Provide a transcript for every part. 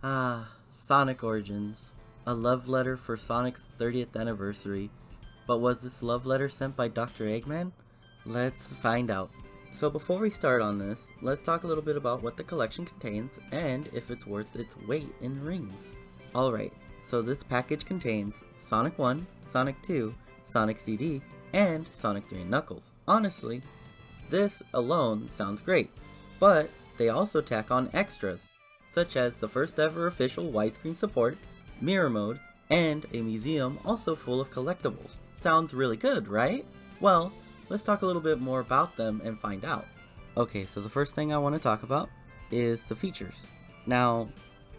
Sonic Origins. A love letter for Sonic's 30th anniversary. But was this love letter sent by Dr. Eggman? Let's find out. So before we start on this, let's talk a little bit about what the collection contains and if it's worth its weight in rings. Alright, so this package contains Sonic 1, Sonic 2, Sonic CD, and Sonic 3 and Knuckles. Honestly, this alone sounds great, but they also tack on extras, such as the first ever official widescreen support, mirror mode, and a museum also full of collectibles. Sounds really good, right? Well, let's talk a little bit more about them and find out. Okay, so the first thing I want to talk about is the features. Now,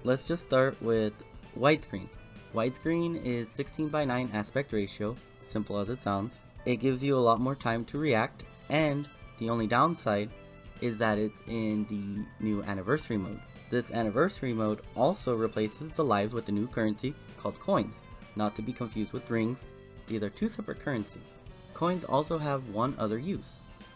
let's just start with widescreen. Widescreen is 16:9 aspect ratio, simple as it sounds. It gives you a lot more time to react, and the only downside is that it's in the new anniversary mode. This anniversary mode also replaces the lives with a new currency called coins, not to be confused with rings. These are two separate currencies. Coins also have one other use.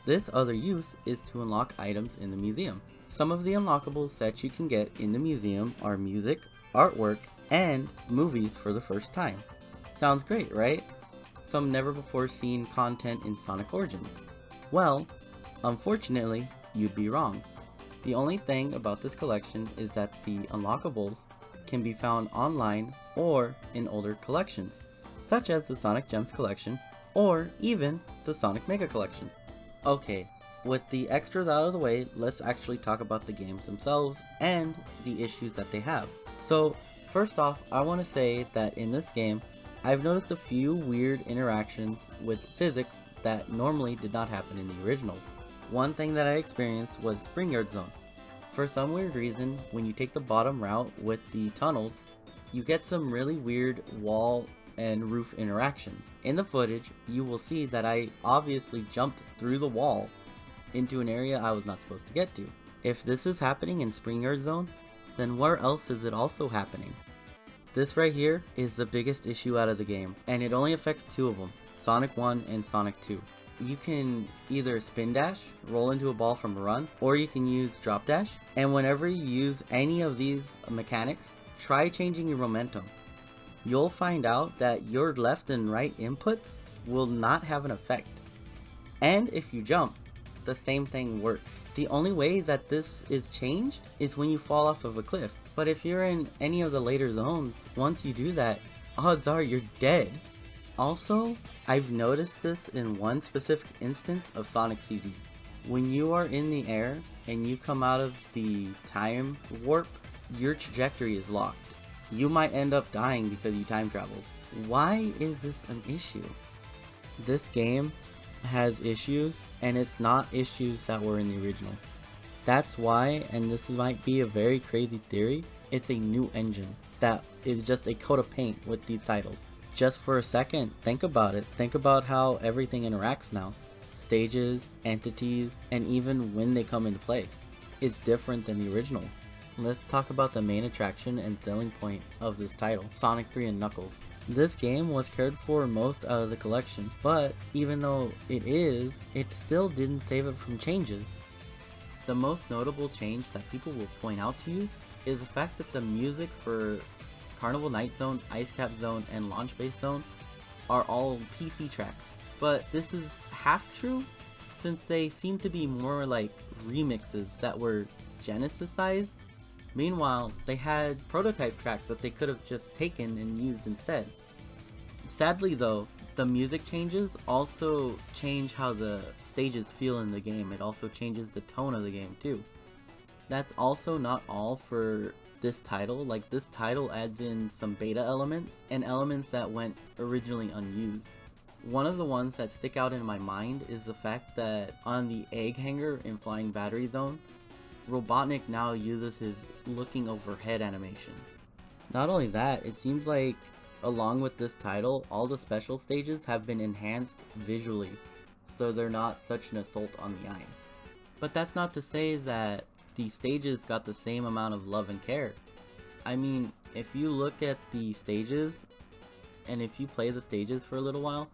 This other use is to unlock items in the museum. Some of the unlockables that you can get in the museum are music, artwork, and movies for the first time. Sounds great, right? Some never before seen content in Sonic Origins. Well, unfortunately, you'd be wrong. The only thing about this collection is that the unlockables can be found online or in older collections, such as the Sonic Gems collection or even the Sonic Mega collection. Okay, with the extras out of the way, let's actually talk about the games themselves and the issues that they have. So, first off, I want to say that in this game, I've noticed a few weird interactions with physics that normally did not happen in the original. One thing that I experienced was Spring Yard Zone. For some weird reason, when you take the bottom route with the tunnels, you get some really weird wall and roof interactions. In the footage, you will see that I obviously jumped through the wall into an area I was not supposed to get to. If this is happening in Spring Yard Zone, then where else is it also happening? This right here is the biggest issue out of the game, and it only affects two of them, Sonic 1 and Sonic 2. You can either spin dash, roll into a ball from a run, or you can use drop dash, and whenever you use any of these mechanics, try changing your momentum. You'll find out that your left and right inputs will not have an effect. And if you jump, the same thing works. The only way that this is changed is when you fall off of a cliff. But if you're in any of the later zones, once you do that, odds are you're dead. Also, I've noticed this in one specific instance of Sonic CD. When you are in the air and you come out of the time warp, your trajectory is locked. You might end up dying because you time traveled. Why is this an issue? This game has issues, and it's not issues that were in the original. That's why, and this might be a very crazy theory, it's a new engine that is just a coat of paint with these titles. Just for a second, think about it. Think about how everything interacts now. Stages, entities, and even when they come into play. It's different than the original. Let's talk about the main attraction and selling point of this title, Sonic 3 and Knuckles. This game was cared for most out of the collection, but even though it still didn't save it from changes. The most notable change that people will point out to you is the fact that the music for Carnival Night Zone, Ice Cap Zone, and Launch Base Zone are all PC tracks. But this is half true, since they seem to be more like remixes that were Genesis sized. Meanwhile, they had prototype tracks that they could have just taken and used instead. Sadly though, the music changes also change how the stages feel in the game. It also changes the tone of the game too. That's also not all for this title. Like, this title adds in some beta elements and elements that went originally unused. One of the ones that stick out in my mind is the fact that on the egg hanger in Flying Battery Zone, Robotnik now uses his looking overhead animation. Not only that, it seems like along with this title, all the special stages have been enhanced visually, so they're not such an assault on the eyes. But that's not to say that the stages got the same amount of love and care. I mean, if you look at the stages, and if you play the stages for a little while,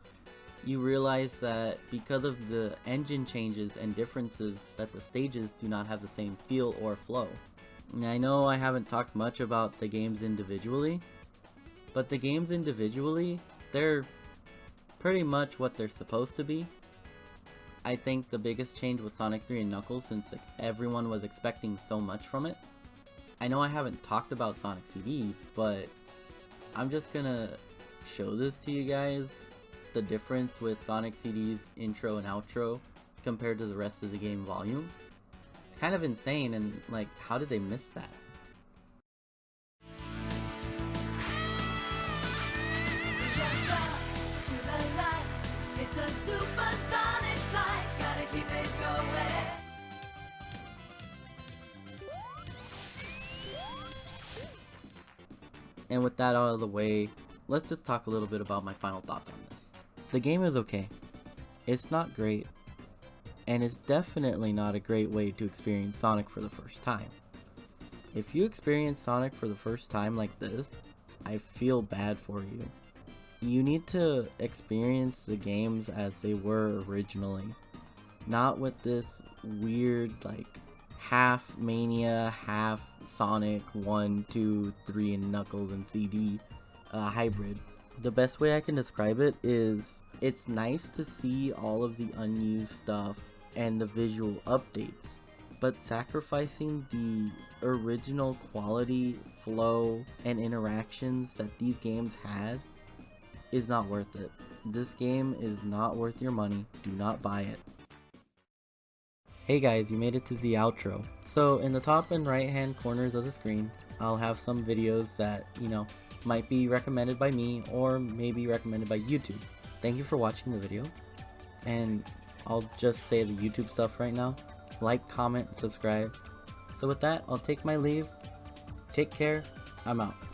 you realize that because of the engine changes and differences, that the stages do not have the same feel or flow. I know I haven't talked much about the games individually, but the games individually, they're pretty much what they're supposed to be. I think the biggest change was Sonic 3 and Knuckles, since like, everyone was expecting so much from it. I know I haven't talked about Sonic CD, but I'm just gonna show this to you guys, the difference with Sonic CD's intro and outro compared to the rest of the game volume. It's kind of insane, and like, how did they miss that? And with that out of the way, let's just talk a little bit about my final thoughts on this. The game is okay. It's not great, and it's definitely not a great way to experience Sonic for the first time. If you experience Sonic for the first time like this, I feel bad for you. You need to experience the games as they were originally, not with this weird like half Mania, half Sonic 1, 2, 3, and Knuckles and CD hybrid. The best way I can describe it is it's nice to see all of the unused stuff and the visual updates, but sacrificing the original quality, flow, and interactions that these games had is not worth it. This game is not worth your money. Do not buy it. Hey guys, you made it to the outro. So in the top and right hand corners of the screen, I'll have some videos that, might be recommended by me or maybe recommended by YouTube. Thank you for watching the video, and I'll just say the YouTube stuff right now. Like, comment, subscribe. So with that, I'll take my leave. Take care. I'm out.